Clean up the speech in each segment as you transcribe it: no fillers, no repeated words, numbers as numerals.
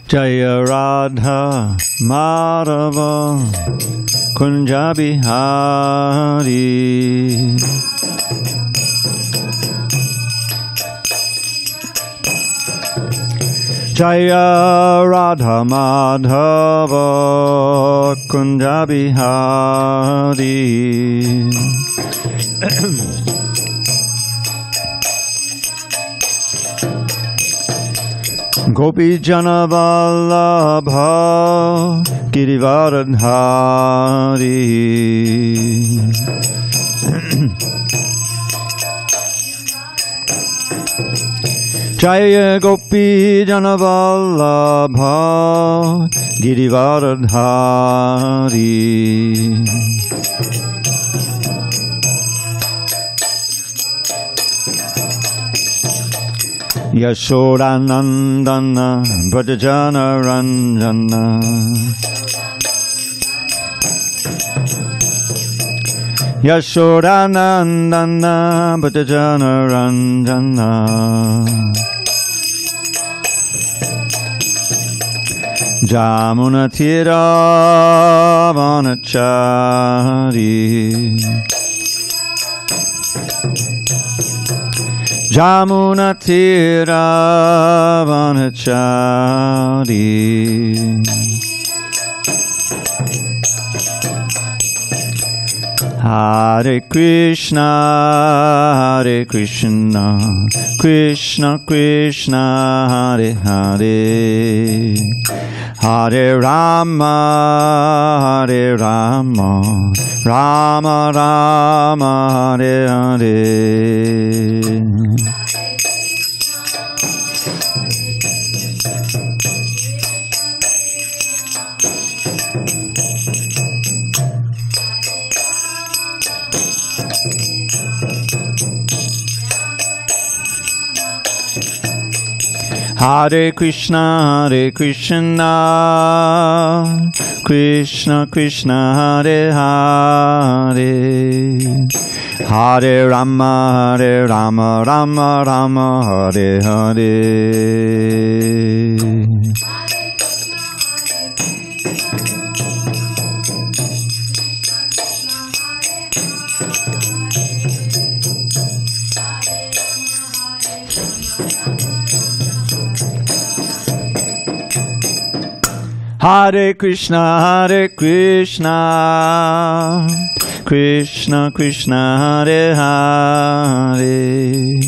Jaya Radha Madhava Kunja Bihari. Jaya Radha Madhava Kunja Bihari. Gopi Jana Vallabha Girivardhari. Jaya Gopi Jana Vallabha Girivardhari. Yashodanandana Vrajajana Ranjana. Yashodanandana Vrajajana Ranjana. Jamunatira Vanachari. Jamunatira Vanachari. Hare Krishna, Hare Krishna, Krishna Krishna, Hare Hare, Hare Rama, Hare Rama, Rama Rama, Hare Hare. Hare Krishna, Hare Krishna, Krishna Krishna, Hare Hare, Hare Rama, Hare Rama, Rama Rama, Hare Hare. Hare Krishna, Hare Krishna, Krishna Krishna, Hare Hare,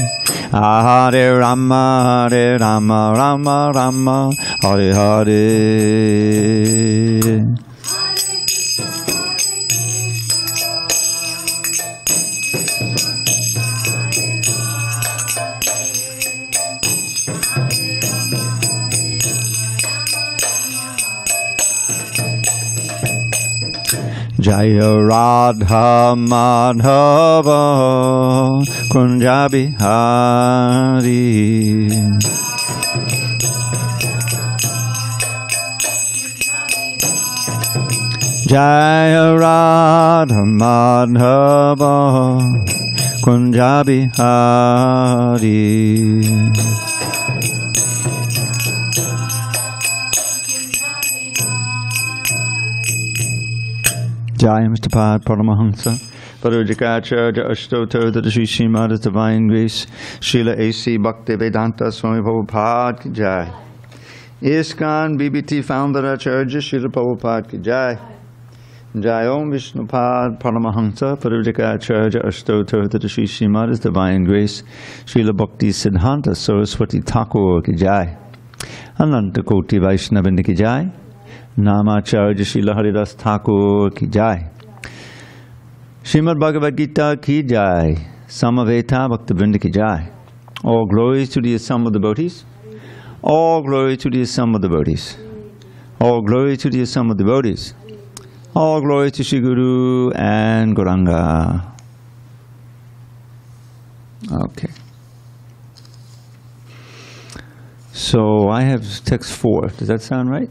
Hare Rama, Hare Rama, Rama Rama, Hare Hare. Jaya Radha Madhava Kunja Bihari. Jaya Radha Madhava Kunja Bihari. Jai Mr. Pad Paramahansa Parajikacharya Ashtotar to the Sri Srimad Divine Grace Srila A.C. Bhaktivedanta Swami Prabhupada Ki Jai. ISKCON BBT Founder Acharya Srila Prabhupada Ki Jai. Jai Om Vishnupad Paramahansa Parajikacharya Ashtotar to the Sri Srimad Divine Grace Srila Bhakti Siddhanta Saraswati Thakur Ki Jai. Ananta Koti Vaishnavindi Ki Jai. Namacharya Srila Haridas Thakur Ki Jai. Srimad Bhagavad Gita Ki Jai. Samaveta Bhaktivinoda Ki Jai. All glories to the assembled devotees. All glory to the assembled devotees. All glory to the assembled devotees. All glory to Shri Guru and Gauranga. Okay. So I have text 4. Does that sound right?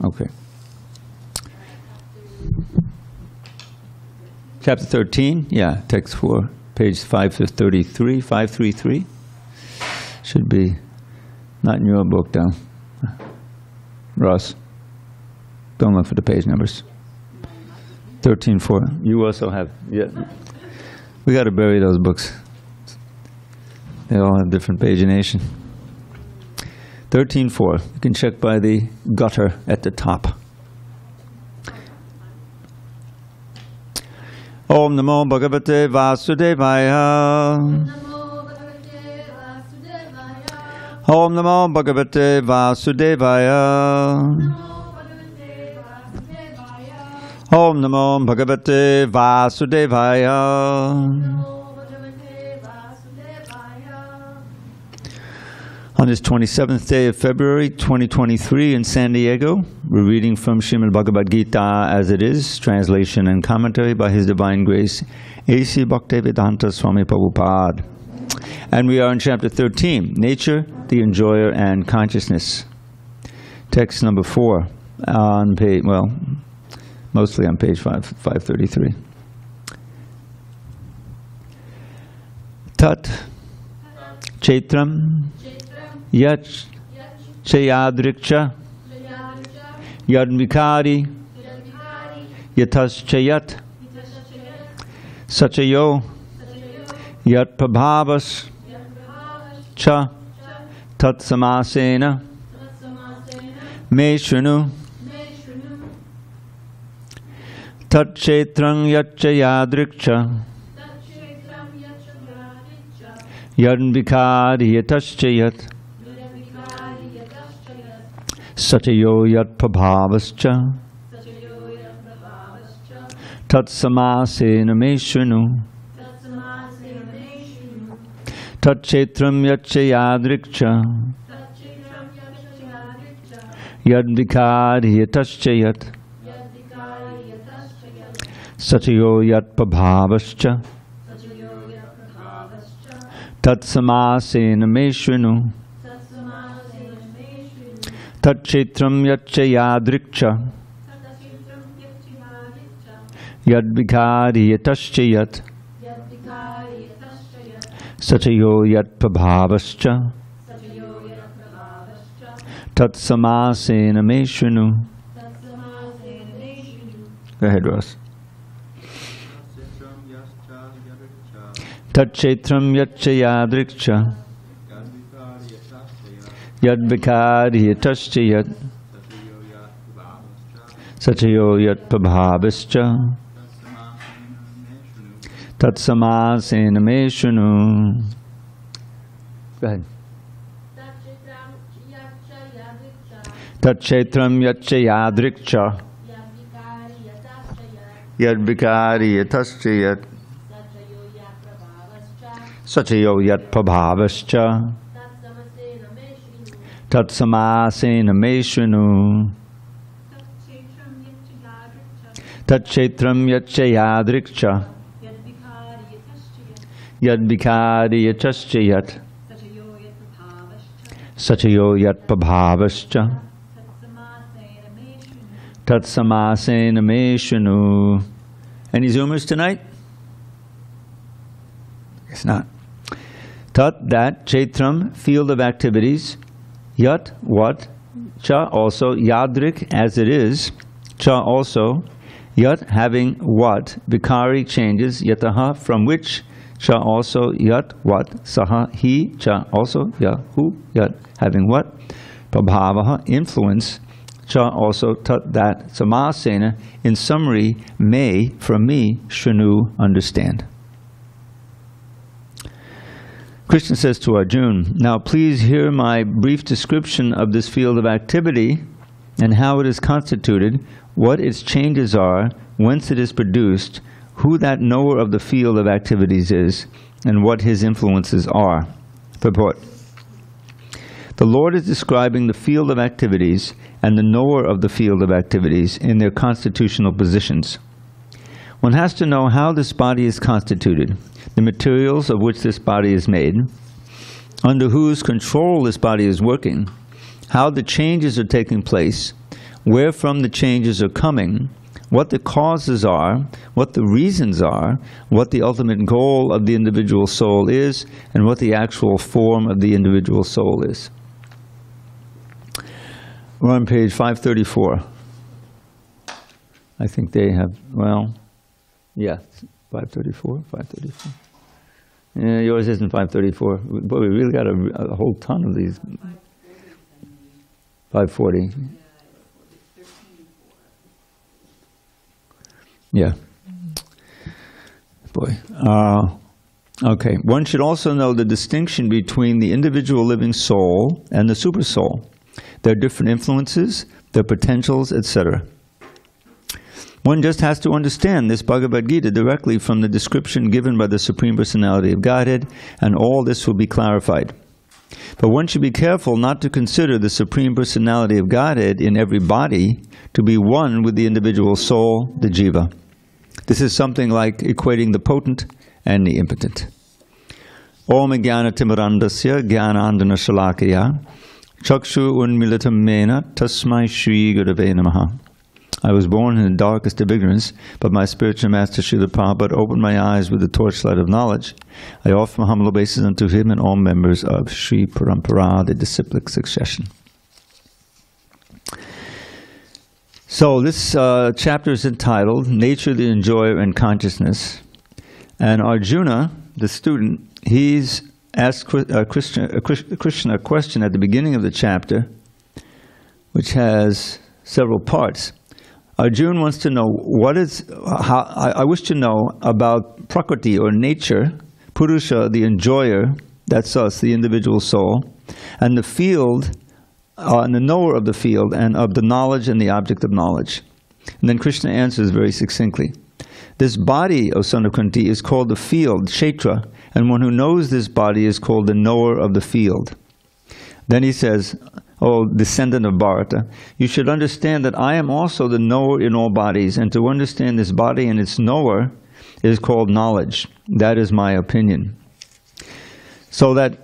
Okay. Chapter 13, yeah, text 4, page 533, 533. Should be Not in your book, though. Ross, don't look for the page numbers. 13.4. You also have, yeah. We got to bury those books. They all have different pagination. 13.4. You can check by the gutter at the top. Om Namo Bhagavate Vasudevaya. Om Namo Bhagavate Vasudevaya. Om Namo Bhagavate Vasudevaya. On this 27th day of February 2023 in San Diego, we're reading from Srimad Bhagavad Gita as it is, translation and commentary by His Divine Grace, HG Dravida Swami Prabhupada. And we are in chapter 13, Nature, the Enjoyer, and Consciousness. Text number 4, on page, well, mostly on page 533. Tat Chaitram Yat Chayadrikcha Yadvikari Yatas Chayat Sachayo Yat Prabhavas Cha Tat Samasena Me Shrinu Tat Kshetrang Yat Chayadrikcha Yadvikari Yatas Chayat Sachayo Yat Prabhavascha Tat Samasena Me Shrinu Tat Chetram Yat Chayadrikcha Yadvikari Yatas Chayat Sachayo Yat Prabhavascha Tat Samasena Me Shrinu Tat Chetram Yat Chayadrikcha Yadvikari Yatas Chayat Sachayo Yat Prabhavascha Tat Samasena Me Shrinu. Go ahead, Ross. Tat Chetram Yat Chayadrikcha Yadvikari Yatas Chayat Sachayo Yat Prabhavascha Tat Samasena Me Shrinu. Go ahead. Tat Chetram Yat Chayadrikcha Yadvikari Yatas Chayat Sachayo Yat Prabhavascha Tat Samasena Me Shrinu. Tat Chetram Yat Chayadrikcha Yadvikari Yatas Chayat Sachayo Yat Prabhavascha Tat Samasena Me Shrinu. Any Zoomers tonight? It's not. Tat, that, Chaitram, field of activities, Yat, what, Cha, also, Yadrik, as it is, Cha, also, Yat, having what, Vikari, changes, Yataha, from which, Cha, also, Yat, what, Saha, he, Cha, also, Ya, who, Yat, having what, Prabhavaha, influence, Cha, also, Tat, that, Samasena, in summary, may, from me, Shrinu, understand. Krishna says to Arjuna, now please hear my brief description of this field of activity and how it is constituted, what its changes are, whence it is produced, who that knower of the field of activities is, and what his influences are. Purport. The Lord is describing the field of activities and the knower of the field of activities in their constitutional positions. One has to know how this body is constituted, the materials of which this body is made, under whose control this body is working, how the changes are taking place, wherefrom the changes are coming, what the causes are, what the reasons are, what the ultimate goal of the individual soul is, and what the actual form of the individual soul is. We're on page 534. I think they have, well, yeah, 534, 534. Yeah, yours isn't 534. Boy, we really got a whole ton of these. 540. Yeah. Boy. Okay. One should also know the distinction between the individual living soul and the supersoul, their different influences, their potentials, etc. One just has to understand this Bhagavad Gita directly from the description given by the Supreme Personality of Godhead, and all this will be clarified. But one should be careful not to consider the Supreme Personality of Godhead in every body to be one with the individual soul, the jiva. This is something like equating the potent and the impotent. Om jnana timirandasya jnanandana shalakaya chakshu unmilitam mena tasmai shri gurave namaha. I was born in the darkest of ignorance, but my spiritual master Srila Prabhupada opened my eyes with the torchlight of knowledge. I offer my humble obeisance unto him and all members of Sri Parampara, the disciplic succession. So this chapter is entitled Nature, the Enjoyer, and Consciousness. And Arjuna, the student, he's asked Krishna a question at the beginning of the chapter, which has several parts. Arjuna wants to know I wish to know about Prakriti or nature, Purusha, the enjoyer, that's us, the individual soul, and the field, and the knower of the field, and of the knowledge and the object of knowledge. And then Krishna answers very succinctly. This body, O son of Kunti, is called the field, Kshetra, and one who knows this body is called the knower of the field. Then he says, O descendant of Bharata, you should understand that I am also the knower in all bodies, and to understand this body and its knower is called knowledge. That is my opinion. So that,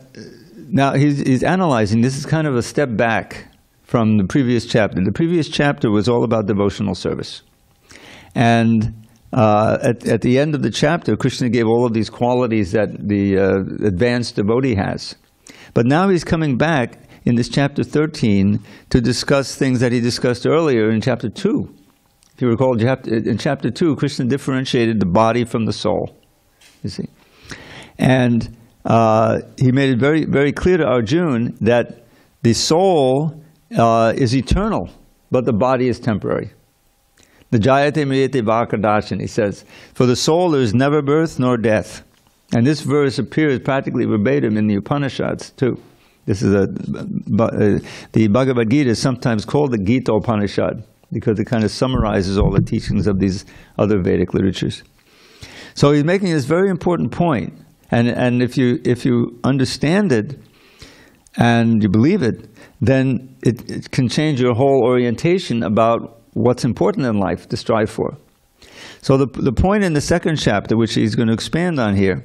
now he's analyzing, this is kind of a step back from the previous chapter. The previous chapter was all about devotional service. And at the end of the chapter, Krishna gave all of these qualities that the advanced devotee has. But now he's coming back in this chapter 13 to discuss things that he discussed earlier in chapter 2. If you recall, in chapter 2, Krishna differentiated the body from the soul, you see. And he made it very, very clear to Arjuna that the soul is eternal, but the body is temporary. The Jayate Mriyate Vakadarshan, he says, for the soul there is never birth nor death. And this verse appears practically verbatim in the Upanishads too. This is the Bhagavad Gita is sometimes called the Gita Upanishad because it kind of summarizes all the teachings of these other Vedic literatures. So he's making this very important point, and if you understand it and you believe it, then it can change your whole orientation about what's important in life to strive for. So the point in the second chapter, which he's going to expand on here,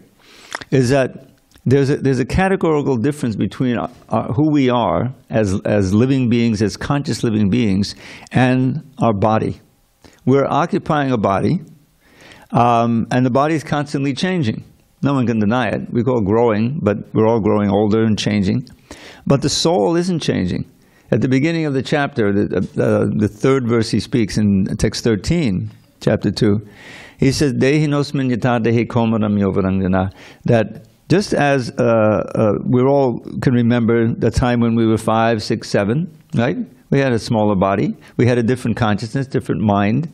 is that there's a categorical difference between who we are as living beings, as conscious living beings, and our body. We're occupying a body, and the body is constantly changing. No one can deny it. We call it growing, but we're all growing older and changing. But the soul isn't changing. At the beginning of the chapter, the third verse he speaks in text 13, chapter 2, he says, Dehi nosmin yata dehi komaram yovarangana, that just as we all can remember the time when we were 5, 6, 7, right? We had a smaller body. We had a different consciousness, different mind.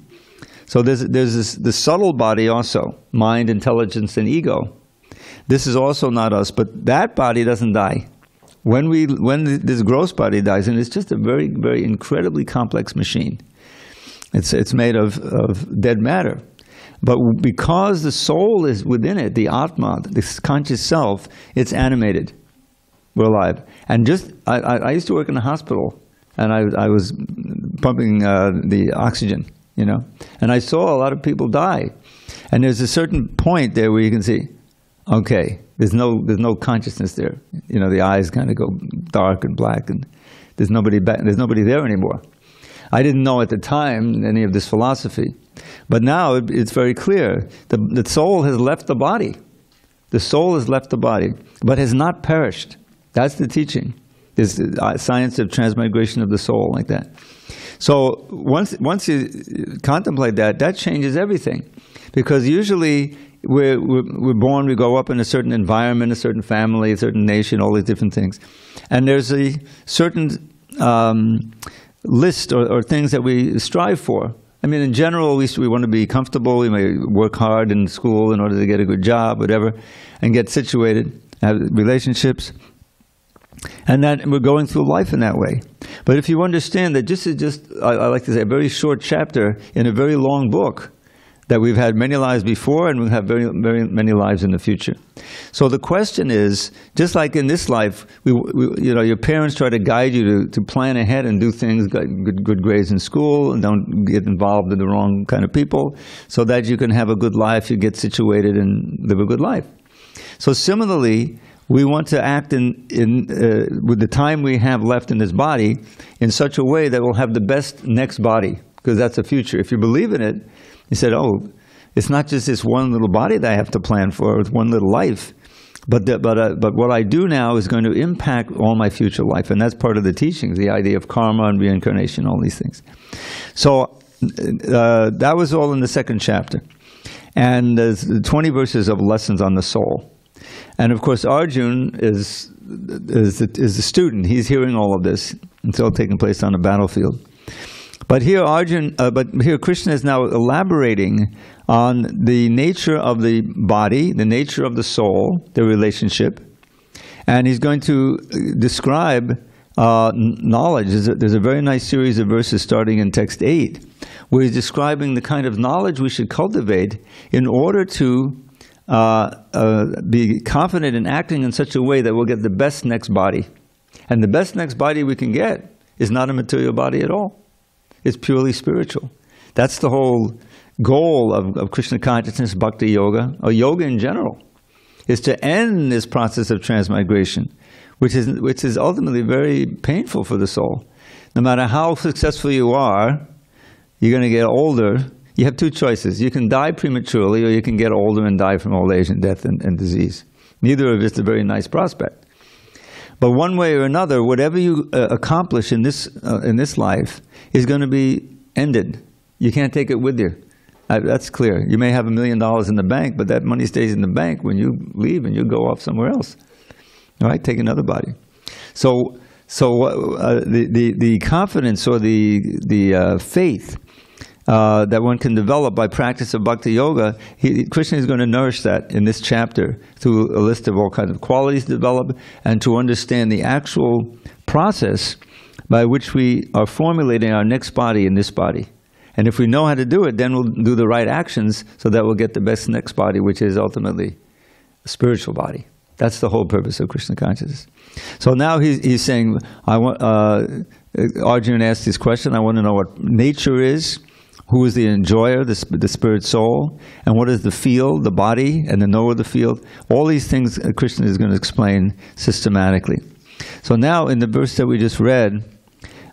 So there's the subtle body also, mind, intelligence, and ego. This is also not us, but that body doesn't die. When this gross body dies, and it's just a very, very incredibly complex machine. It's made of dead matter. But because the soul is within it, the Atma, this conscious self, it's animated. We're alive. And I used to work in a hospital, and I was pumping the oxygen, you know, and I saw a lot of people die. And there's a certain point there where you can see, okay, there's no consciousness there. You know, the eyes kind of go dark and black, and there's nobody there anymore. I didn't know at the time any of this philosophy. But now it's very clear. The soul has left the body. The soul has left the body, but has not perished. That's the teaching. is science of transmigration of the soul, like that. So once you contemplate that, that changes everything, because usually we're born, we grow up in a certain environment, a certain family, a certain nation, all these different things, and there's a certain list or things that we strive for. I mean, in general, we want to be comfortable. We may work hard in school in order to get a good job, whatever, and get situated, have relationships. And that we're going through life in that way. But if you understand that this is just, I like to say, a very short chapter in a very long book, that we've had many lives before and we'll have very, very many lives in the future. So the question is, just like in this life, you know, your parents try to guide you to plan ahead and do things, good grades in school, and don't get involved in the wrong kind of people, so that you can have a good life, you get situated and live a good life. So similarly, we want to act with the time we have left in this body in such a way that we'll have the best next body, because that's the future. If you believe in it, you said, oh, it's not just this one little body that I have to plan for, it's one little life, but what I do now is going to impact all my future life, and that's part of the teachings, the idea of karma and reincarnation, all these things. So that was all in the second chapter, and there's 20 verses of lessons on the soul. And of course, Arjuna is the student. He's hearing all of this. It's all taking place on the battlefield. But here Krishna is now elaborating on the nature of the body, the nature of the soul, the relationship, and he's going to describe knowledge. There's a very nice series of verses starting in text 8, where he's describing the kind of knowledge we should cultivate in order to be confident in acting in such a way that we'll get the best next body. And the best next body we can get is not a material body at all. It's purely spiritual. That's the whole goal of Krishna consciousness, bhakti yoga, or yoga in general, is to end this process of transmigration, which is ultimately very painful for the soul. No matter how successful you are, you're going to get older. You have two choices. You can die prematurely, or you can get older and die from old age and death and disease. Neither of it's a very nice prospect. But one way or another, whatever you accomplish in this life is going to be ended. You can't take it with you. That's clear. You may have $1 million in the bank, but that money stays in the bank when you leave and you go off somewhere else. All right, take another body. So the confidence or the faith that one can develop by practice of bhakti yoga, Krishna is going to nourish that in this chapter through a list of all kinds of qualities to develop, and to understand the actual process by which we are formulating our next body in this body. And if we know how to do it, then we'll do the right actions so that we'll get the best next body, which is ultimately a spiritual body. That's the whole purpose of Krishna consciousness. So now he's saying, Arjuna asked this question, I want to know what nature is, who is the enjoyer, the spirit soul, and what is the field, the body, and the knower of the field. All these things Krishna is going to explain systematically. So now in the verse that we just read,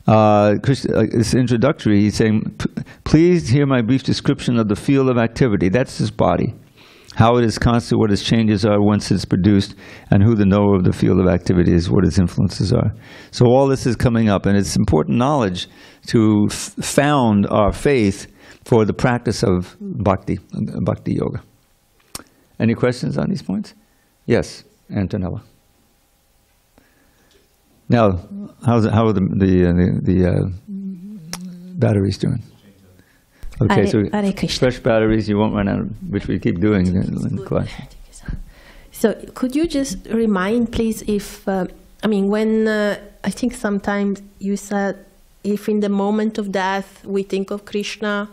Krishna, it's introductory, he's saying, please hear my brief description of the field of activity. That's this body. How it is constant, what its changes are, whence it's produced, and who the knower of the field of activity is, what its influences are. So all this is coming up, and it's important knowledge to found our faith for the practice of bhakti yoga. Any questions on these points? Yes, Antonella. Now, how are the batteries doing? Okay, so fresh batteries, you won't run out, which we keep doing in class. So could you just remind, please, if, when I think sometimes you said, if in the moment of death we think of Krishna,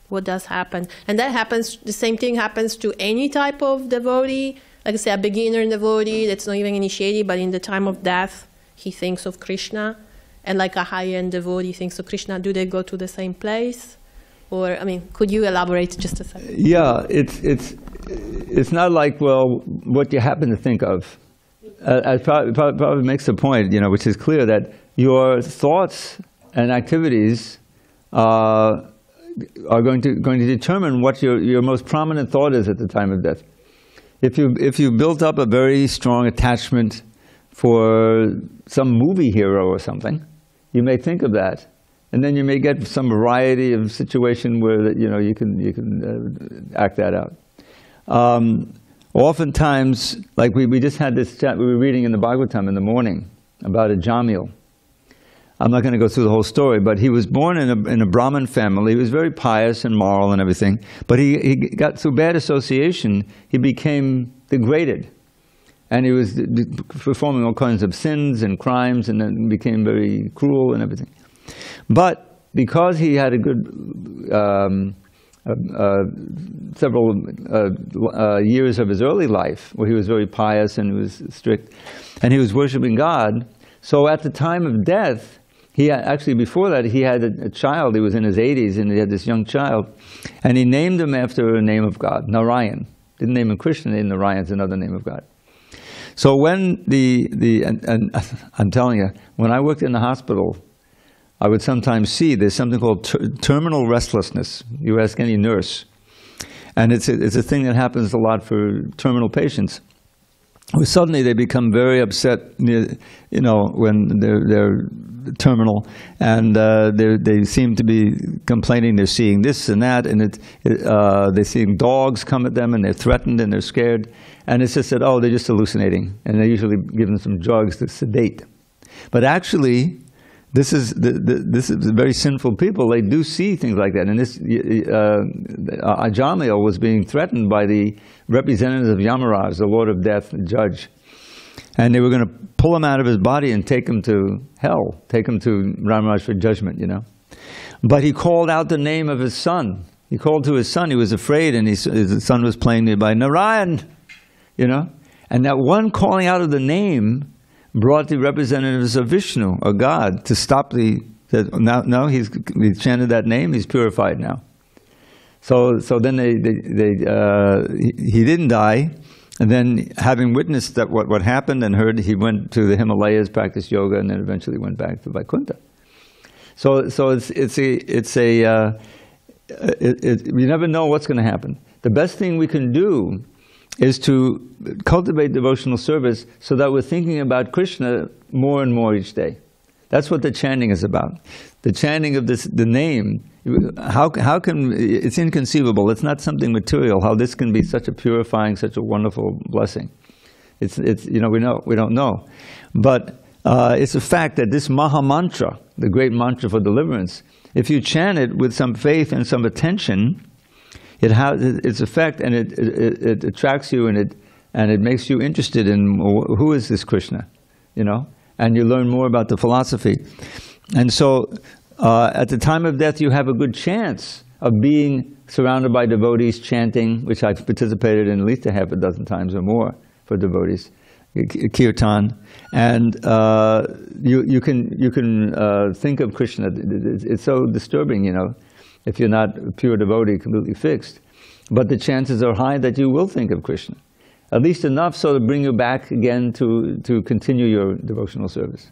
what does happen? And that happens, the same thing happens to any type of devotee, like I say, a beginner devotee that's not even initiated, but in the time of death, he thinks of Krishna, and like a high-end devotee thinks of Krishna. Do they go to the same place? Or, could you elaborate just a second? Yeah, it's not like, well, what you happen to think of. It probably makes the point, which is clear, that your thoughts and activities are going to determine what your most prominent thought is at the time of death. If you built up a very strong attachment for some movie hero or something. You may think of that, and then you may get some variety of situation where you can act that out. Oftentimes, like we just had this chat, we were reading in the Bhagavatam in the morning about a Jamil. I'm not going to go through the whole story, but he was born in a Brahmin family. He was very pious and moral and everything, but he got through bad association, he became degraded. And he was performing all kinds of sins and crimes, and then became very cruel and everything. But because he had a good several years of his early life where he was very pious and he was strict, and he was worshiping God, so at the time of death, actually before that, he had a child. He was in his 80s, and he had this young child, and he named him after a name of God, Narayan. Didn't name him Krishna, named Narayan is another name of God. So when and I'm telling you, when I worked in the hospital, I would sometimes see there's something called terminal restlessness. You ask any nurse, and it's a thing that happens a lot for terminal patients. Where suddenly they become very upset, when they're terminal, and they seem to be complaining. They're seeing this and that, and they're seeing dogs come at them, and they're threatened and they're scared. And it's just that, oh, they're just hallucinating, and they usually give them some drugs to sedate. But actually, this is very sinful people. They do see things like that. And this Ajamil was being threatened by the representatives of Yamaraj, the Lord of Death, the judge. And they were going to pull him out of his body and take him to hell, take him to Yamaraj for judgment, But he called out the name of his son. He called to his son. He was afraid, and his son was playing nearby, Narayan, And that one calling out of the name brought the representatives of Vishnu, or God, to stop now he chanted that name, he's purified now. So then he didn't die, and then having witnessed that what happened and heard, he went to the Himalayas, practiced yoga, and then eventually went back to Vaikuntha. So you never know what's going to happen. The best thing we can do is to cultivate devotional service so that we're thinking about Krishna more and more each day. That's what the chanting is about. The chanting of the name, how can, it's inconceivable, it's not something material, how this can be such a purifying, such a wonderful blessing. It's we don't know. But it's a fact that this Maha Mantra, the great mantra for deliverance, if you chant it with some faith and some attention, it has its effect, and it attracts you, and it makes you interested in who is this Krishna, and you learn more about the philosophy. And so at the time of death, you have a good chance of being surrounded by devotees chanting, which I've participated in at least a half a dozen times or more for devotees, kirtan, and you can think of Krishna. It's so disturbing, if you're not a pure devotee, completely fixed. But the chances are high that you will think of Krishna. At least enough so to bring you back again to continue your devotional service.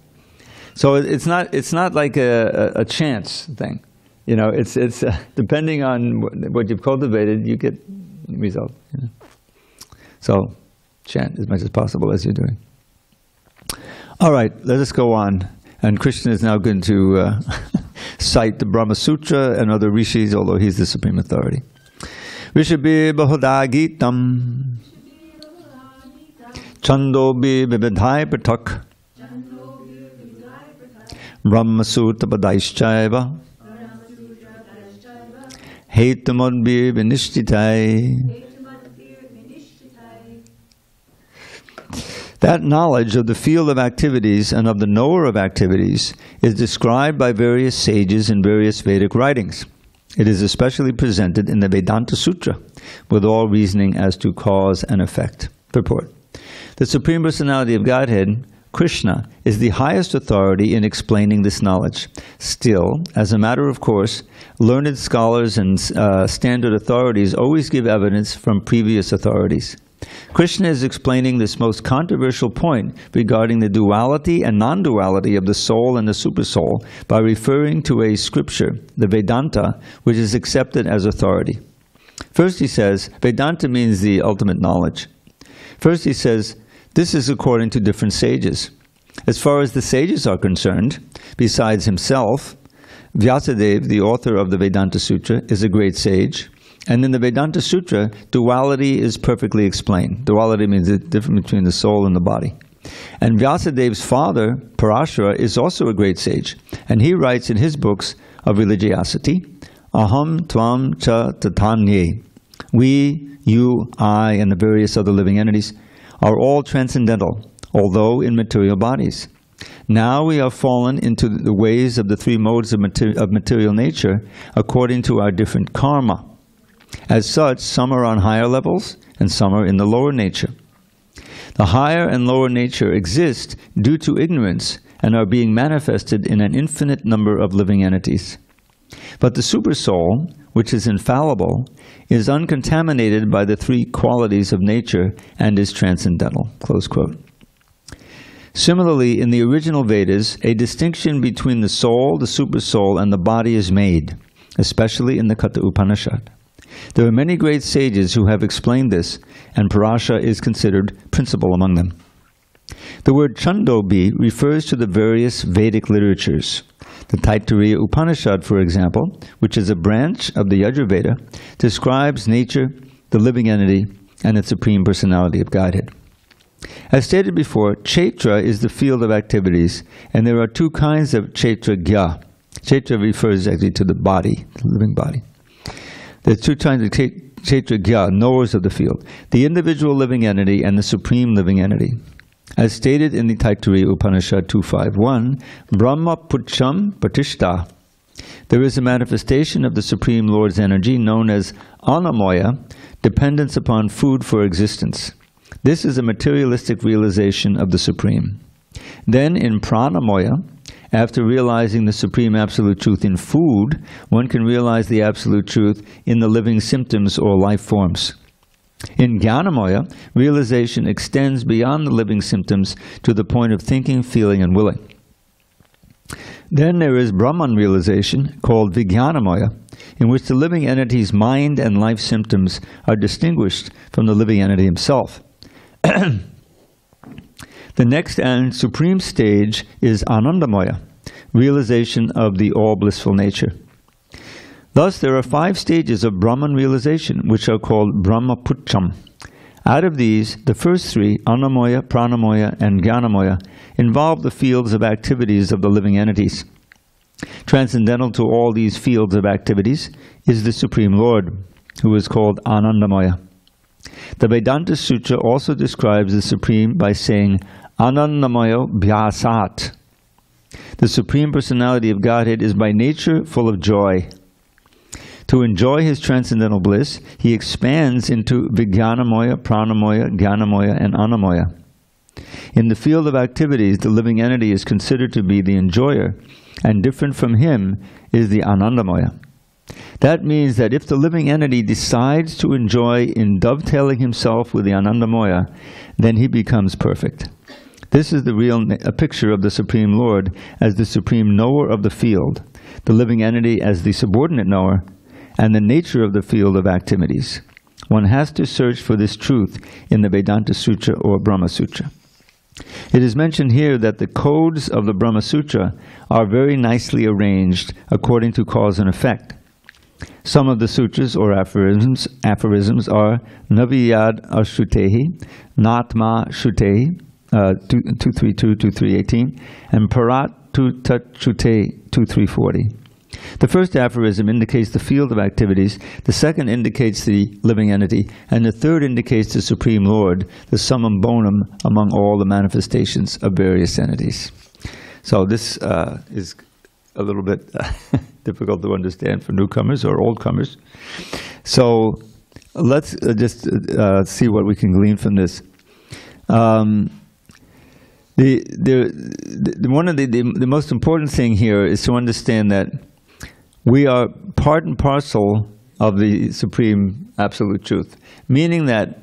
So it's not like a chance thing. It's depending on what you've cultivated, you get result. So chant as much as possible as you're doing. All right, let us go on. And Krishna is now going to cite the Brahma Sutra and other rishis, although he's the supreme authority. Rishabhi Bhagavad-gitam Chandobi Vividhai Pratak Brahma Sutra Padaishchaiva Hetamodbi Vinishtitai. That knowledge of the field of activities and of the knower of activities is described by various sages in various Vedic writings. It is especially presented in the Vedanta Sutra, with all reasoning as to cause and effect. Purport. The Supreme Personality of Godhead, Krishna, is the highest authority in explaining this knowledge. Still, as a matter of course, learned scholars and standard authorities always give evidence from previous authorities. Krishna is explaining this most controversial point regarding the duality and non-duality of the soul and the supersoul by referring to a scripture, the Vedanta, which is accepted as authority. First he says, Vedanta means the ultimate knowledge. First he says, This is according to different sages. As far as the sages are concerned, besides himself, Vyasadeva, the author of the Vedanta Sutra, is a great sage. And in the Vedanta Sutra, duality is perfectly explained. Duality means the difference between the soul and the body. And Vyasadeva's father, Parashara, is also a great sage. And he writes in his books of religiosity, Aham Tvam Cha Tatanye. We, you, I, and the various other living entities are all transcendental, although in material bodies. Now we have fallen into the ways of the three modes of material nature according to our different karma. As such, some are on higher levels and some are in the lower nature. The higher and lower nature exist due to ignorance and are being manifested in an infinite number of living entities. But the Supersoul, which is infallible, is uncontaminated by the three qualities of nature and is transcendental. Close quote. Similarly, in the original Vedas, a distinction between the soul, the Supersoul, and the body is made, especially in the Katha Upanishad. There are many great sages who have explained this, and Parashara is considered principal among them. The word Chandobi refers to the various Vedic literatures. The Taittiriya Upanishad, for example, which is a branch of the Yajurveda, describes nature, the living entity, and the Supreme Personality of Godhead. As stated before, Chaitra is the field of activities, and there are two kinds of Chaitra-gya. Chaitra refers actually to the body, the living body. There are two kinds of Chaitra-gya, knowers of the field, the individual living entity and the supreme living entity. As stated in the Taittiriya Upanishad 2.5.1, Brahma Pucham Patishta. There is a manifestation of the Supreme Lord's energy known as Anamoya, dependence upon food for existence. This is a materialistic realization of the Supreme. Then in Pranamoya, after realizing the Supreme Absolute Truth in food, one can realize the Absolute Truth in the living symptoms or life forms. In Jnanamoya, realization extends beyond the living symptoms to the point of thinking, feeling, and willing. Then there is Brahman realization, called Vijnanamoya, in which the living entity's mind and life symptoms are distinguished from the living entity himself. The next and supreme stage is Anandamoya, realization of the all-blissful nature. Thus, there are 5 stages of Brahman realization, which are called Brahma Pucham. Out of these, the first 3, Anamoya, Pranamoya, and Jnanamoya, involve the fields of activities of the living entities. Transcendental to all these fields of activities is the Supreme Lord, who is called Anandamoya. The Vedanta Sutra also describes the Supreme by saying, Anandamoya Bhyasat. The Supreme Personality of Godhead is by nature full of joy. To enjoy his transcendental bliss, he expands into Vijnanamoya, Pranamoya, Jnanamoya, and Anamoya. In the field of activities, the living entity is considered to be the enjoyer, and different from him is the Anandamoya. That means that if the living entity decides to enjoy in dovetailing himself with the Anandamoya, then he becomes perfect. This is a picture of the Supreme Lord as the supreme knower of the field, the living entity as the subordinate knower, and the nature of the field of activities. One has to search for this truth in the Vedanta Sutra or Brahma Sutra. It is mentioned here that the codes of the Brahma Sutra are very nicely arranged according to cause and effect. Some of the sutras or aphorisms are Naviyad Ashrutehi, Natma Shrutehi, 232, 2318, and Parat Tat Shrute, 2340. The first aphorism indicates the field of activities, the second indicates the living entity, and the third indicates the Supreme Lord, the summum bonum among all the manifestations of various entities. So this is a little bit difficult to understand for newcomers or oldcomers. So let's just see what we can glean from this. One of the most important thing here is to understand that we are part and parcel of the Supreme Absolute Truth, meaning that,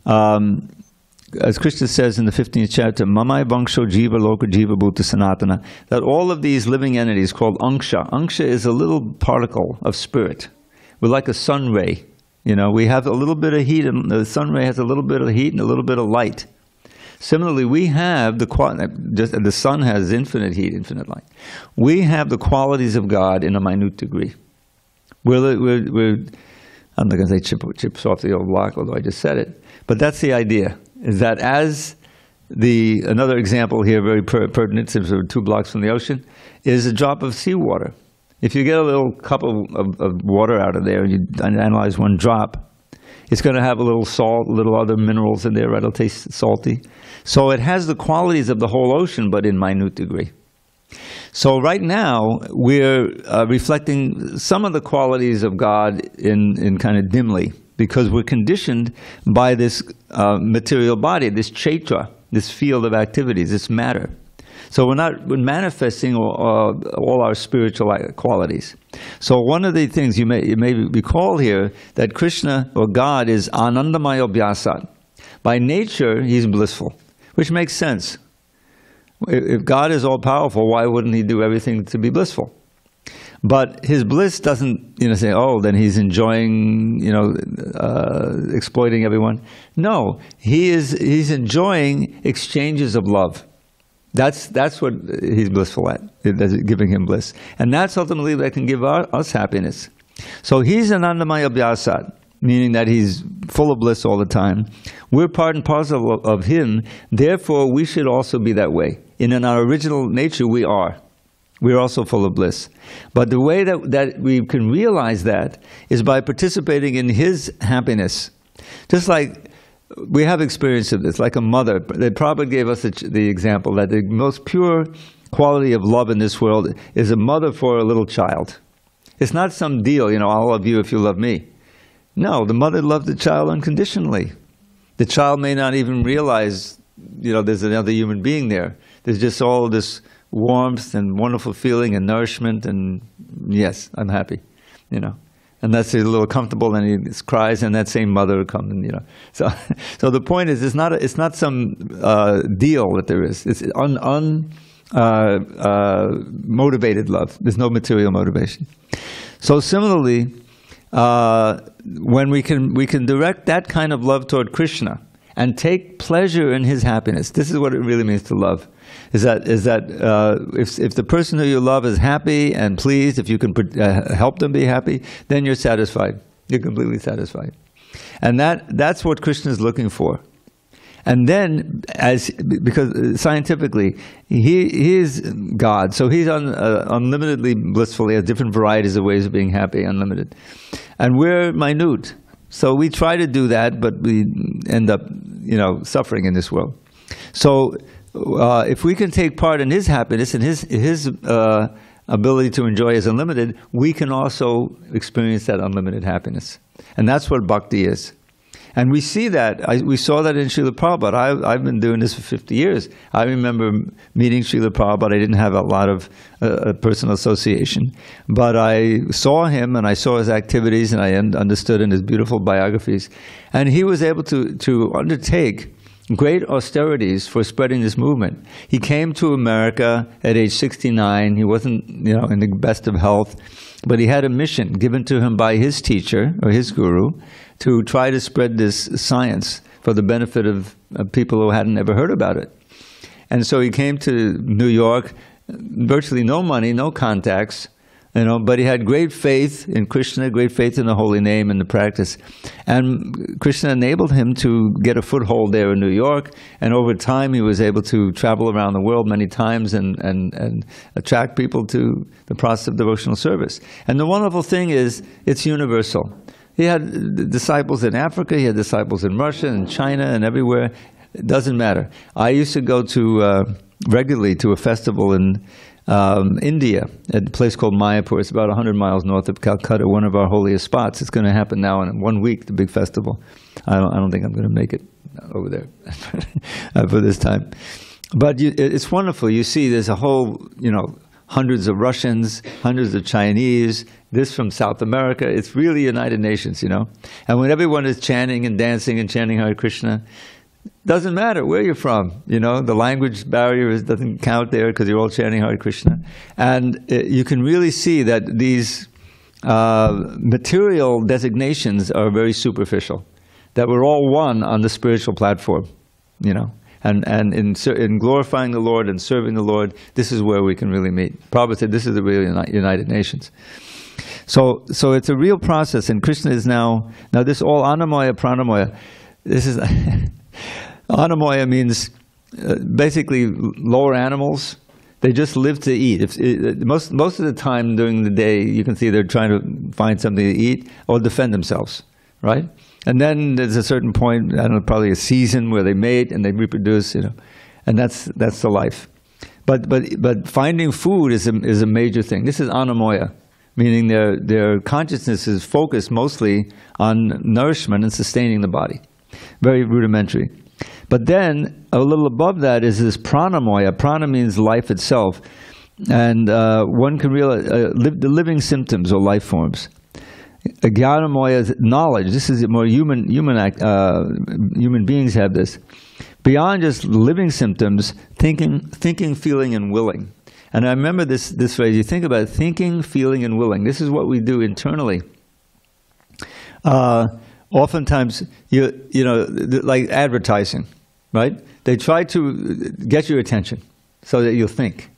as Krishna says in the 15th chapter, Mamai Vangsho Jiva Loka Jiva Bhuta Sanatana, that all of these living entities called Anksha. Anksha is a little particle of spirit. We're like a sun ray. You know, we have a little bit of heat, and the sun ray has a little bit of heat and a little bit of light. Similarly, we have the sun has infinite heat, infinite light. We have the qualities of God in a minute degree. I'm not going to say chips off the old block, although I just said it. But that's the idea, is that as another example here, very pertinent, since we're 2 blocks from the ocean, is a drop of seawater. If you get a little cup of water out of there and you analyze 1 drop, it's going to have a little salt, a little other minerals in there, right? It'll taste salty. So it has the qualities of the whole ocean, but in minute degree. So right now, we're reflecting some of the qualities of God in kind of dimly, because we're conditioned by this material body, this chaitra, this field of activities, this matter. So we're manifesting all our spiritual qualities. So one of the things you may recall here, that Krishna, or God, is Anandamaya Vyasat. By nature, he's blissful, which makes sense. If God is all-powerful, why wouldn't he do everything to be blissful? But his bliss doesn't, say, oh, then he's enjoying, exploiting everyone. No, he's enjoying exchanges of love. That's what he's blissful at, giving him bliss. And that's ultimately that can give us happiness. So he's Anandamaya Vyasat, meaning that he's full of bliss all the time. We're part and parcel of him, therefore we should also be that way. In our original nature, we are. We're also full of bliss. But the way that we can realize that is by participating in his happiness. Just like we have experience of this, like a mother. The Prabhupada gave us the example that the most pure quality of love in this world is a mother for a little child. It's not some deal, I'll love you if you love me. No, the mother loved the child unconditionally. The child may not even realize, there's another human being there. There's just all this warmth and wonderful feeling and nourishment, and yes, I'm happy, And that's a little comfortable, and he cries, and that same mother will come, and So the point is, it's not some deal that there is. It's motivated love. There's no material motivation. So similarly, when we can direct that kind of love toward Krishna and take pleasure in his happiness. This is what it really means to love. Is that if the person who you love is happy and pleased, if you can help them be happy, then you're satisfied. You're completely satisfied. And that's what Krishna is looking for. And then, because scientifically, he is God, so he's unlimitedly blissful. He has different varieties of ways of being happy, unlimited. And we're minute. So we try to do that, but we end up, suffering in this world. So if we can take part in his happiness and his ability to enjoy is unlimited, we can also experience that unlimited happiness. And that's what bhakti is. And we see that, we saw that in Srila Prabhupada. I've been doing this for 50 years. I remember meeting Srila Prabhupada. I didn't have a lot of personal association. But I saw him and I saw his activities and I understood in his beautiful biographies. And he was able to undertake great austerities for spreading this movement. He came to America at age 69. He wasn't, in the best of health. But he had a mission given to him by his teacher, or his guru, to try to spread this science for the benefit of people who hadn't ever heard about it. And so he came to New York, virtually no money, no contacts, but he had great faith in Krishna, great faith in the holy name and the practice. And Krishna enabled him to get a foothold there in New York, and over time he was able to travel around the world many times and attract people to the process of devotional service. And the wonderful thing is, it's universal. He had disciples in Africa, he had disciples in Russia and China and everywhere. It doesn't matter. I used to go regularly to a festival in India, at a place called Mayapur. It's about 100 miles north of Calcutta, one of our holiest spots. It's going to happen now in 1 week, the big festival. I don't think I'm going to make it over there for this time. But it's wonderful. You see there's a whole, hundreds of Russians, hundreds of Chinese, this from South America. It's really United Nations, And when everyone is chanting and dancing and chanting Hare Krishna, doesn't matter where you're from, the language barrier doesn't count there because you're all chanting Hare Krishna. And you can really see that these material designations are very superficial, that we're all one on the spiritual platform, And And in glorifying the Lord and serving the Lord, this is where we can really meet. Prabhupada said this is the real United Nations. So it's a real process, and Krishna is now this all Annamaya, Pranamaya. This is Annamaya means basically lower animals. They just live to eat. Most of the time during the day, you can see they're trying to find something to eat or defend themselves, right? And then there's a certain point, I don't know, probably a season where they mate and they reproduce, and that's the life. But finding food is a major thing. This is Annamaya, meaning their consciousness is focused mostly on nourishment and sustaining the body. Very rudimentary. But then, a little above that is this pranamaya. Prana means life itself. And one can realize the living symptoms or life forms. Jnanamoya is knowledge. This is more human beings have this. Beyond just living symptoms, thinking, feeling, and willing. And I remember this phrase. You think about thinking, feeling, and willing. This is what we do internally. Oftentimes, like advertising, right? They try to get your attention so that you'll think.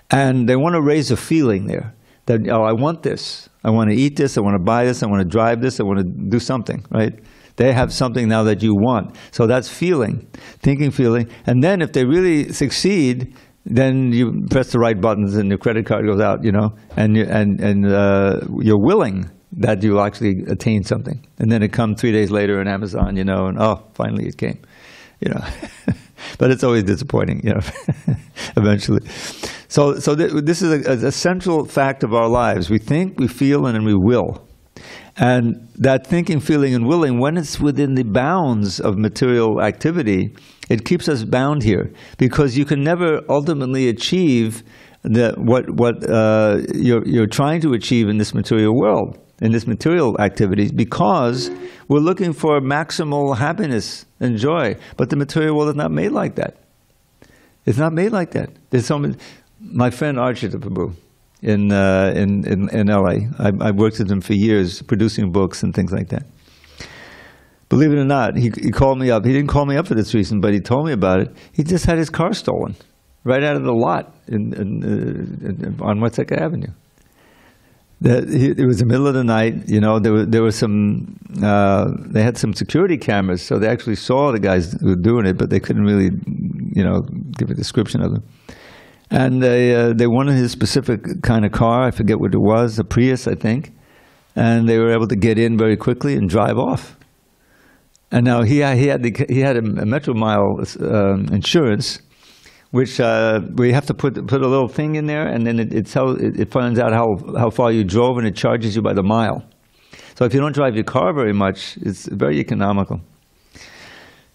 And they want to raise a feeling there that, oh, I want this. I want to eat this. I want to buy this. I want to drive this. I want to do something, right? They have something now that you want. So that's feeling, thinking, feeling. And then if they really succeed, then you press the right buttons and your credit card goes out, and you're willing that you'll actually attain something. And then it comes 3 days later on Amazon, and oh, finally it came, But it's always disappointing, eventually. So this is a central fact of our lives. We think, we feel, and then we will. And that thinking, feeling, and willing, when it's within the bounds of material activity, it keeps us bound here. Because you can never ultimately achieve what you're trying to achieve in this material world, in this material activities, because we're looking for maximal happiness and joy. But the material world is not made like that. It's not made like that. There's my friend Archita Prabhu in LA. I've worked with him for years, producing books and things like that. Believe it or not, he called me up. He didn't call me up for this reason, but he told me about it. He just had his car stolen right out of the lot on Westseca Avenue. It was the middle of the night. There were some. They had some security cameras, so they actually saw the guys who were doing it, but they couldn't really, give a description of them. And they wanted his specific kind of car. I forget what it was, a Prius, I think. And they were able to get in very quickly and drive off. And now he had a Metro Mile insurance, which we have to put a little thing in there, and then it finds out how far you drove, and it charges you by the mile. So if you don't drive your car very much, it's very economical.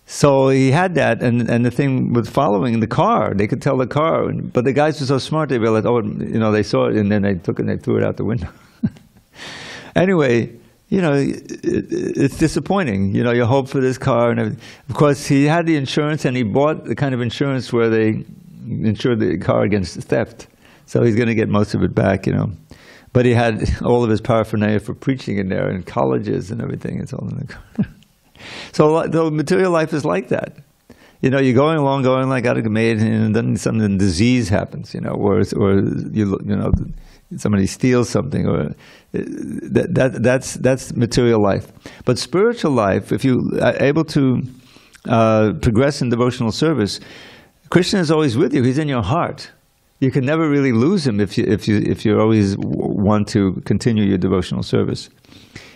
So he had that, and the thing with following the car, they could tell the car, but the guys were so smart, they realized, they saw it, and then they took it and they threw it out the window. Anyway, it's disappointing. You hope for this car and everything. Of course, he had the insurance, and he bought the kind of insurance where they insure the car against theft. So he's going to get most of it back, But he had all of his paraphernalia for preaching in there, and colleges and everything. It's all in the car. So the material life is like that. You're going along, like out of made, and then some disease happens, or somebody steals something, or that's material life. But spiritual life, if you are able to progress in devotional service, Krishna is always with you. He's in your heart. You can never really lose him if you always want to continue your devotional service.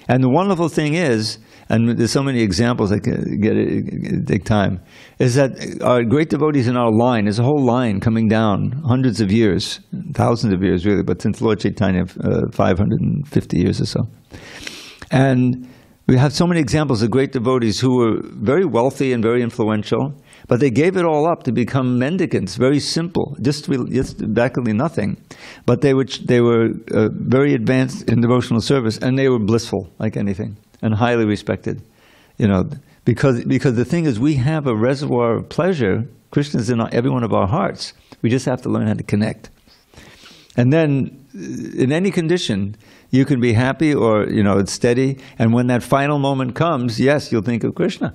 And the wonderful thing is, and there's so many examples, I can take time, is that our great devotees in our line, there's a whole line coming down, hundreds of years, thousands of years really, but since Lord Chaitanya, 550 years or so. And we have so many examples of great devotees who were very wealthy and very influential, but they gave it all up to become mendicants, very simple, just basically nothing. But they were very advanced in devotional service, and they were blissful like anything, and highly respected, because the thing is, we have a reservoir of pleasure. Krishna's in every one of our hearts. We just have to learn how to connect. And then, in any condition, you can be happy, or it's steady. And when that final moment comes, yes, you'll think of Krishna,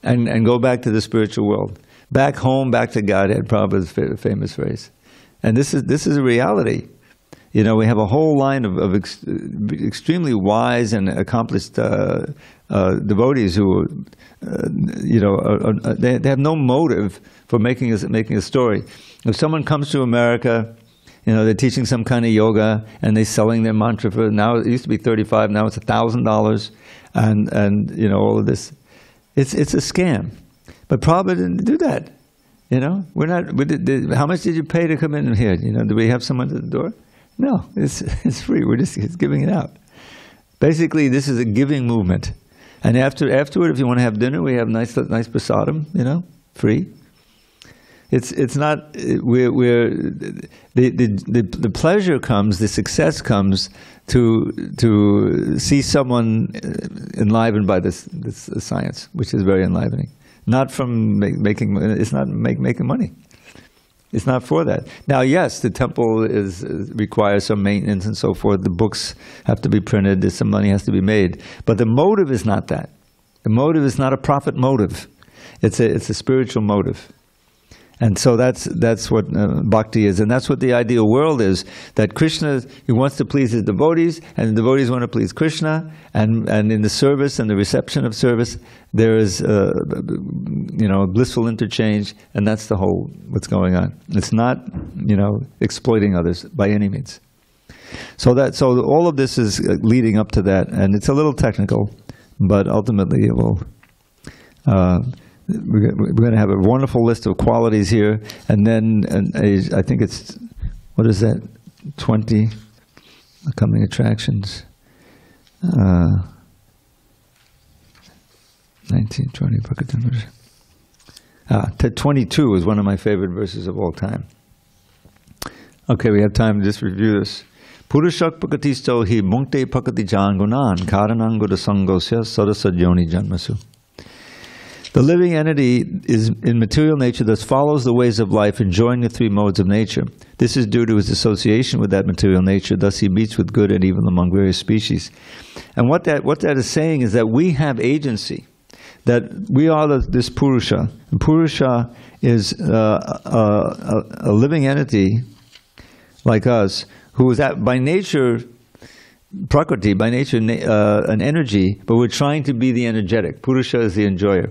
and go back to the spiritual world. Back home, back to Godhead, Prabhupada's famous phrase. And this is a reality. You know, we have a whole line of extremely wise and accomplished devotees who, you know, they have no motive for making a story. If someone comes to America, you know, they're teaching some kind of yoga and they're selling their mantra for, now it used to be $35, now it's $1,000, and you know, all of this. It's a scam. But Prabhupada didn't do that. You know, how much did you pay to come in here? You know, do we have someone at the door? No, it's free. It's giving it out. Basically, this is a giving movement. And afterward, if you want to have dinner, we have nice prasadam, you know, free. It's not the pleasure comes, the success comes to see someone enlivened by this science, which is very enlivening. Not from making. It's not making money. It's not for that. Now, yes, the temple requires some maintenance and so forth. The books have to be printed. Some money has to be made. But the motive is not that. The motive is not a profit motive. It's a spiritual motive. And so that's what bhakti is, and that's what the ideal world is. That Krishna, he wants to please his devotees, and the devotees want to please Krishna. And in the service and the reception of service, there is you know, blissful interchange, and that's the whole what's going on. It's not, you know, exploiting others by any means. So all of this is leading up to that, and it's a little technical, but ultimately it will. We're going to have a wonderful list of qualities here, and then I think it's, what is that, 20 coming attractions, 19, 20, 22 is one of my favorite verses of all time. Okay, we have time to just review this. Purusha pakatisto hi bhunkte pakati jangunan karananguda sangosya sadasa yoni janmasu. The living entity is in material nature, thus follows the ways of life, enjoying the three modes of nature. This is due to his association with that material nature, thus he meets with good and evil among various species. And what that is saying is that we have agency, that we are this Purusha. And Purusha is a living entity like us, who is by nature Prakriti, by nature an energy, but we're trying to be the energetic. Purusha is the enjoyer.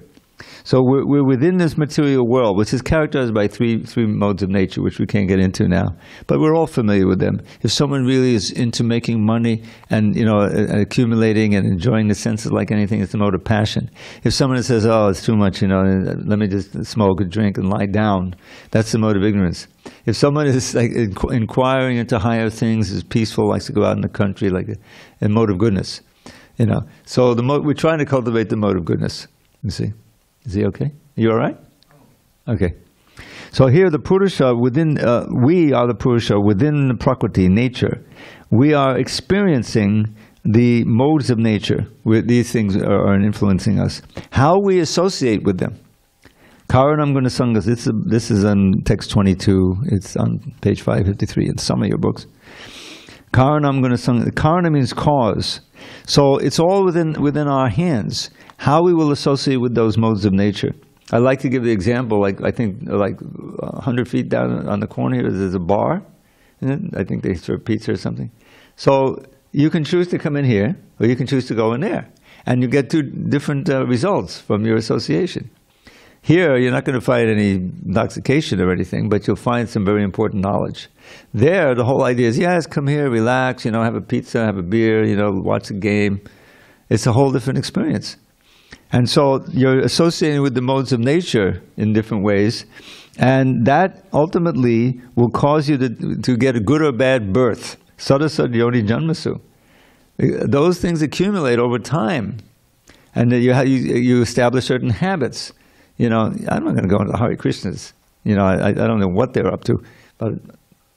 So we're within this material world, which is characterized by three modes of nature, which we can't get into now. But we're all familiar with them. If someone really is into making money and, you know, accumulating and enjoying the senses like anything, it's the mode of passion. If someone says, "Oh, it's too much, you know, let me just smoke and drink and lie down," that's the mode of ignorance. If someone is like inquiring into higher things, is peaceful, likes to go out in the country, like a mode of goodness, you know. So we're trying to cultivate the mode of goodness. You see. Is he okay? You all right? Okay. So here the Purusha within, we are the Purusha within the Prakriti, nature. We are experiencing the modes of nature. These things are influencing us. How we associate with them. Karanam Guna Sangas, this is on text 22. It's on page 553 in some of your books. Karanam Guna Sangas. Karana means cause. So it's all within our hands. How we will associate with those modes of nature. I like to give the example, like I think like 100 feet down on the corner here, there's a bar. And I think they serve pizza or something. So you can choose to come in here, or you can choose to go in there. And you get two different results from your association. Here, you're not going to find any intoxication or anything, but you'll find some very important knowledge. There, the whole idea is, yes, come here, relax, you know, have a pizza, have a beer, you know, watch a game. It's a whole different experience. And so you're associating with the modes of nature in different ways, and that ultimately will cause you to get a good or bad birth. Sadasad yoni janmasu. Those things accumulate over time, and you establish certain habits. You know, I'm not going to go into the Hare Krishnas. You know, I don't know what they're up to, but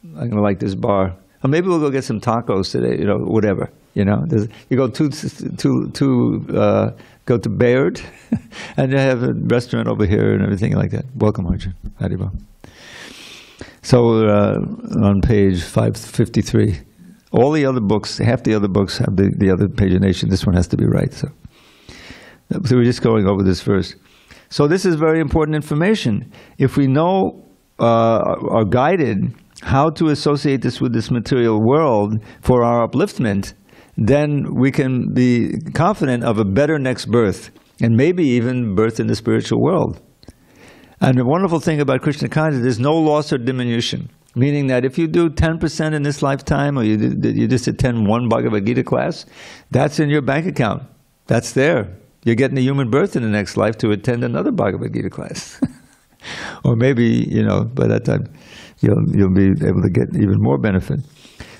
I'm going to like this bar. Or maybe we'll go get some tacos today. You know, whatever. You know, you go go to Baird, and they have a restaurant over here and everything like that. Welcome, Arjun. Haribo. So on page 553, all the other books, half the other books have the other pagination. This one has to be right. So we're just going over this verse. So this is very important information. If we know, are guided how to associate this with this material world for our upliftment, then we can be confident of a better next birth, and maybe even birth in the spiritual world. And the wonderful thing about Krishna consciousness, there's no loss or diminution. Meaning that if you do 10% in this lifetime, or you just attend one Bhagavad Gita class, that's in your bank account. That's there. You're getting a human birth in the next life to attend another Bhagavad Gita class. Or maybe, by that time, you'll be able to get even more benefit.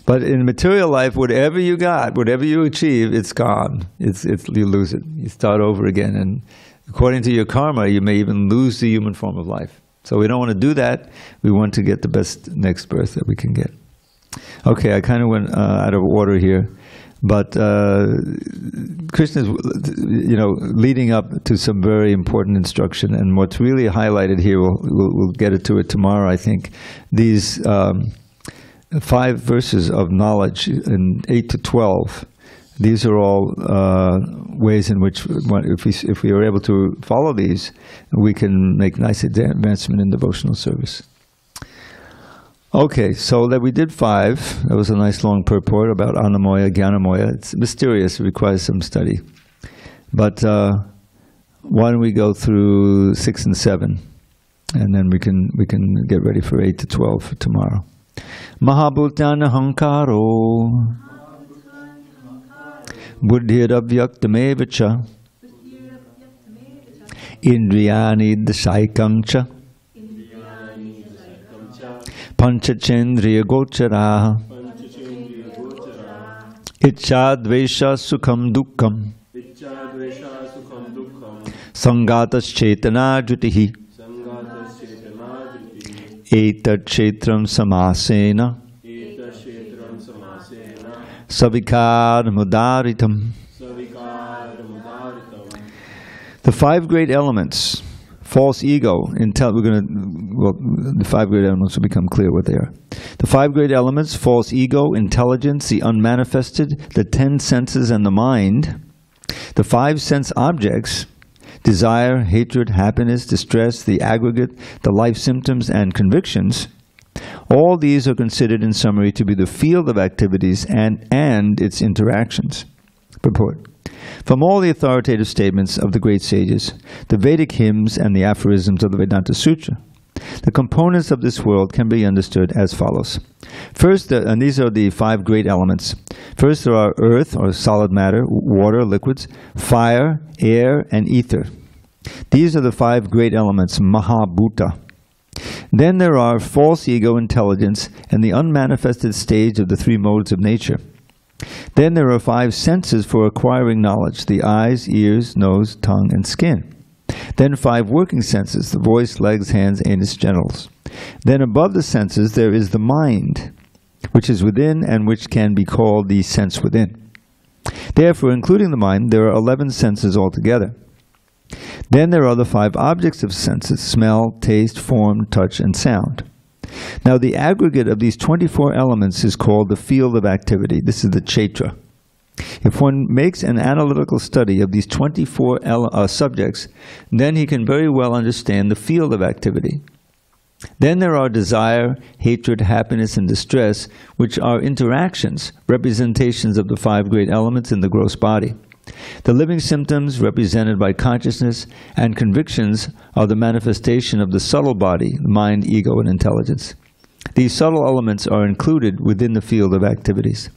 But in material life, whatever you got, whatever you achieve, it's gone. You lose it. You start over again. And according to your karma, you may even lose the human form of life. So we don't want to do that. We want to get the best next birth that we can get. Okay, I kind of went out of order here. But Krishna is, leading up to some very important instruction. And what's really highlighted here, we'll get to it tomorrow, I think. These 5 verses of knowledge in 8 to 12. These are all ways in which, if we are able to follow these, we can make nice advancement in devotional service. Okay, so that we did 5. That was a nice long purport about Annamoya, Jnanamoya. It's mysterious, it requires some study. But why don't we go through 6 and 7, and then we can get ready for 8 to 12 for tomorrow. Mahabhutana hankaro buddhiravyaktamevacha indriyani dasaikangcha panchachendriya gocharaha ichadvesha sukham dukkham sangatas chetana jutihi etat kshetram samasena savikar mudaritam. The 5 great elements, false ego, the 5 great elements will become clear what they are. The 5 great elements, false ego, intelligence, the unmanifested, the 10 senses and the mind, the 5 sense objects, desire, hatred, happiness, distress, the aggregate, the life symptoms and convictions, all these are considered in summary to be the field of activities and its interactions. Purport. From all the authoritative statements of the great sages, the Vedic hymns and the aphorisms of the Vedanta Sutra, the components of this world can be understood as follows. First, and these are the 5 great elements. First, there are earth, or solid matter, water, liquids, fire, air, and ether. These are the 5 great elements, Mahabhuta. Then there are false ego, intelligence, and the unmanifested stage of the 3 modes of nature. Then there are 5 senses for acquiring knowledge, the eyes, ears, nose, tongue, and skin. Then 5 working senses, the voice, legs, hands, anus, genitals. Then above the senses there is the mind, which is within and which can be called the sense within. Therefore, including the mind, there are 11 senses altogether. Then there are the 5 objects of senses, smell, taste, form, touch, and sound. Now the aggregate of these 24 elements is called the field of activity. This is the kshetra. If one makes an analytical study of these 24 subjects, then he can very well understand the field of activity. Then there are desire, hatred, happiness, and distress, which are interactions, representations of the 5 great elements in the gross body. The living symptoms, represented by consciousness, and convictions are the manifestation of the subtle body, mind, ego, and intelligence. These subtle elements are included within the field of activities.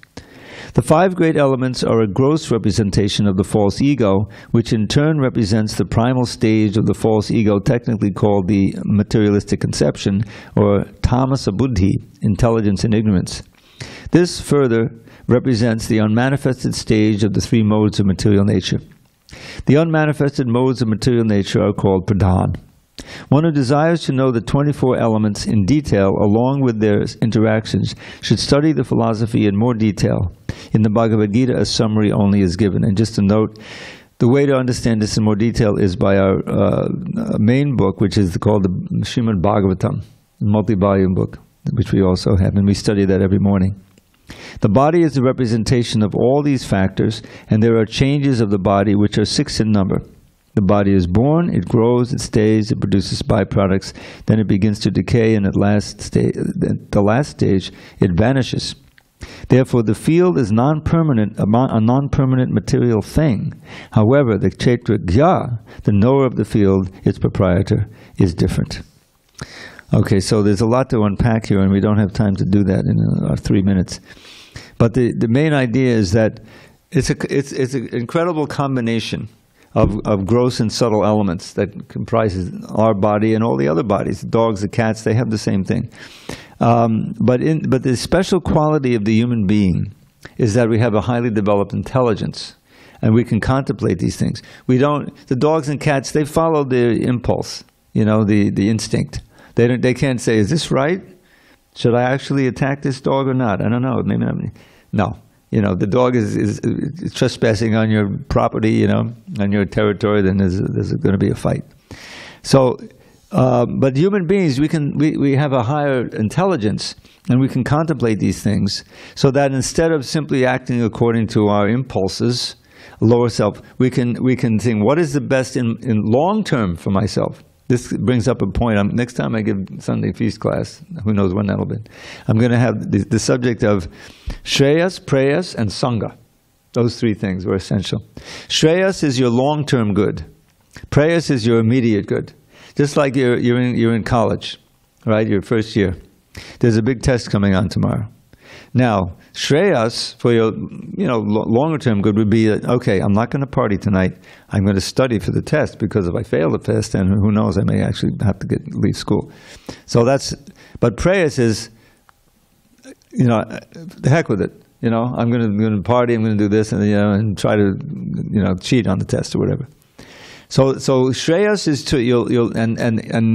The 5 great elements are a gross representation of the false ego, which in turn represents the primal stage of the false ego, technically called the materialistic conception, or tamasa buddhi, intelligence and ignorance. This further represents the unmanifested stage of the 3 modes of material nature. The unmanifested modes of material nature are called pradhan. One who desires to know the 24 elements in detail, along with their interactions, should study the philosophy in more detail. In the Bhagavad Gita, a summary only is given. And just a note, the way to understand this in more detail is by our main book, which is called the Srimad Bhagavatam, multi-volume book, which we also have, and we study that every morning. The body is the representation of all these factors, and there are changes of the body which are 6 in number. The body is born, it grows, it stays, it produces byproducts, then it begins to decay, and at the last stage, it vanishes. Therefore, the field is non-permanent, a non-permanent material thing. However, the Kshetrajya, the knower of the field, its proprietor, is different. Okay, so there's a lot to unpack here, and we don't have time to do that in our 3 minutes. But the main idea is that it's an incredible combination of gross and subtle elements that comprises our body and all the other bodies. Dogs, the cats, they have the same thing. But the special quality of the human being is that we have a highly developed intelligence, and we can contemplate these things. The dogs and cats, they follow their impulse, the instinct. They can't say, is this right? Should I actually attack this dog or not? I don't know. Maybe not. No. The dog is trespassing on your property, on your territory, then there's going to be a fight. So, but human beings, we have a higher intelligence, and we can contemplate these things, so that instead of simply acting according to our impulses, lower self, we can think, what is the best in long term for myself? This brings up a point. Next time I give Sunday feast class, who knows when that'll be, I'm going to have the subject of Shreyas, Preyas, and Sangha. Those three things were essential. Shreyas is your long-term good. Preyas is your immediate good. Just like you're in college, right? Your first year. There's a big test coming on tomorrow. Now, Shreyas, for your longer-term good, would be, okay, I'm not going to party tonight. I'm going to study for the test, because if I fail the test, then who knows, I may actually have to leave school. So but Preyas is, the heck with it. I'm going to party, I'm going to do this, and try to, cheat on the test or whatever. So Shreyas is and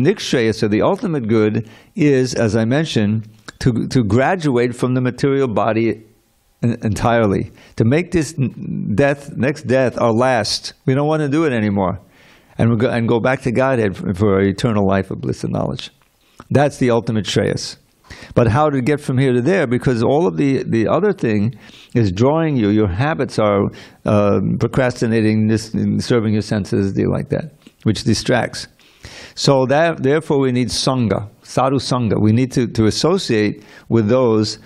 Nikshreyas, or the ultimate good, is, as I mentioned, to graduate from the material body entirely, to make this next death our last. We don't want to do it anymore, and go back to Godhead for eternal life of bliss and knowledge. That's the ultimate Shreyas. But how to get from here to there? Because all of the other thing is drawing you. Your habits are procrastinating, serving your senses, deal like that, which distracts. So therefore we need Sangha, Sadhu Sangha. We need to associate with those.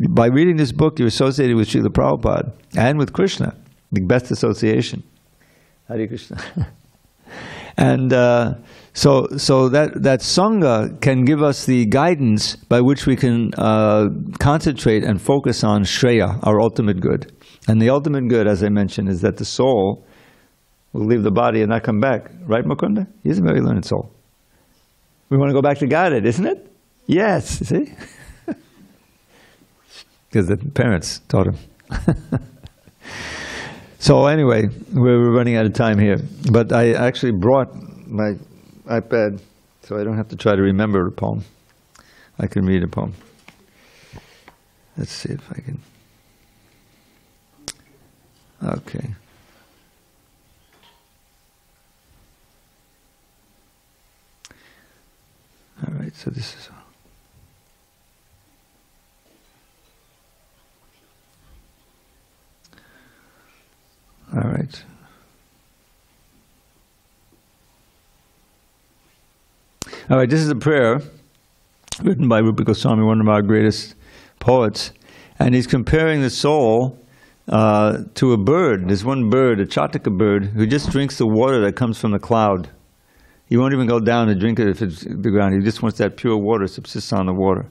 By reading this book, you're associated with Srila Prabhupada and with Krishna, the best association. Hare Krishna. And so that Sangha can give us the guidance by which we can concentrate and focus on Shreya, our ultimate good. And the ultimate good, as I mentioned, is that the soul will leave the body and not come back. Right, Mukunda? He's a very learned soul. We want to go back to Godhead, isn't it? Yes, see? Because the parents taught him. So anyway, we're running out of time here. But I actually brought my iPad, so I don't have to try to remember the poem. I can read a poem. Let's see if I can. Okay. All right, so this is... All right. All right, this is a prayer written by Rupa Goswami, one of our greatest poets, and he's comparing the soul to a bird. There's one bird, a Chataka bird, who just drinks the water that comes from the cloud. He won't even go down and drink it if it's the ground. He just wants that pure water, subsists on the water.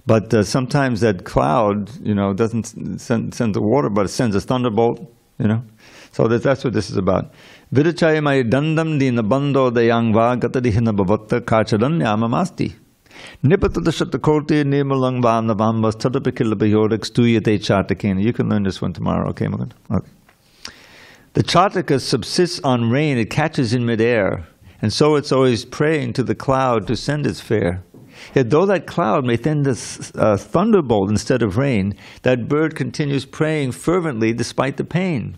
But sometimes that cloud, doesn't send the water, but it sends a thunderbolt, So that's what this is about. Vidachayamai dandam dina bando dayangva gatadihina bhavatta kachadanyamamasti. Nipatadashatakoti nimalang vanavambas tadapikilabhayodak stuyate chatakena. You can learn this one tomorrow, okay, Mugan? Okay. The Chataka subsists on rain it catches in midair, and so it's always praying to the cloud to send its fare. Yet though that cloud may send a thunderbolt instead of rain, that bird continues praying fervently despite the pain.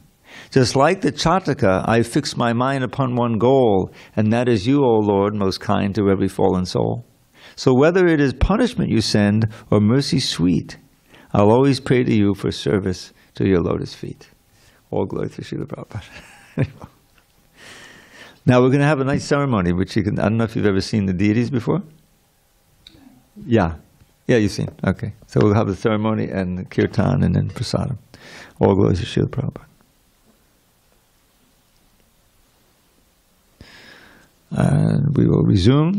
Just like the Chataka, I fix my mind upon one goal, and that is you, O Lord, most kind to every fallen soul. So whether it is punishment you send or mercy sweet, I'll always pray to you for service to your lotus feet. All glory to Srila Prabhupada. Now we're going to have a nice ceremony, which you can, I don't know if you've ever seen the deities before? Yeah. Yeah, you've seen. Okay. So we'll have a ceremony and the kirtan and then prasadam. All glories to Srila Prabhupada. And we will resume.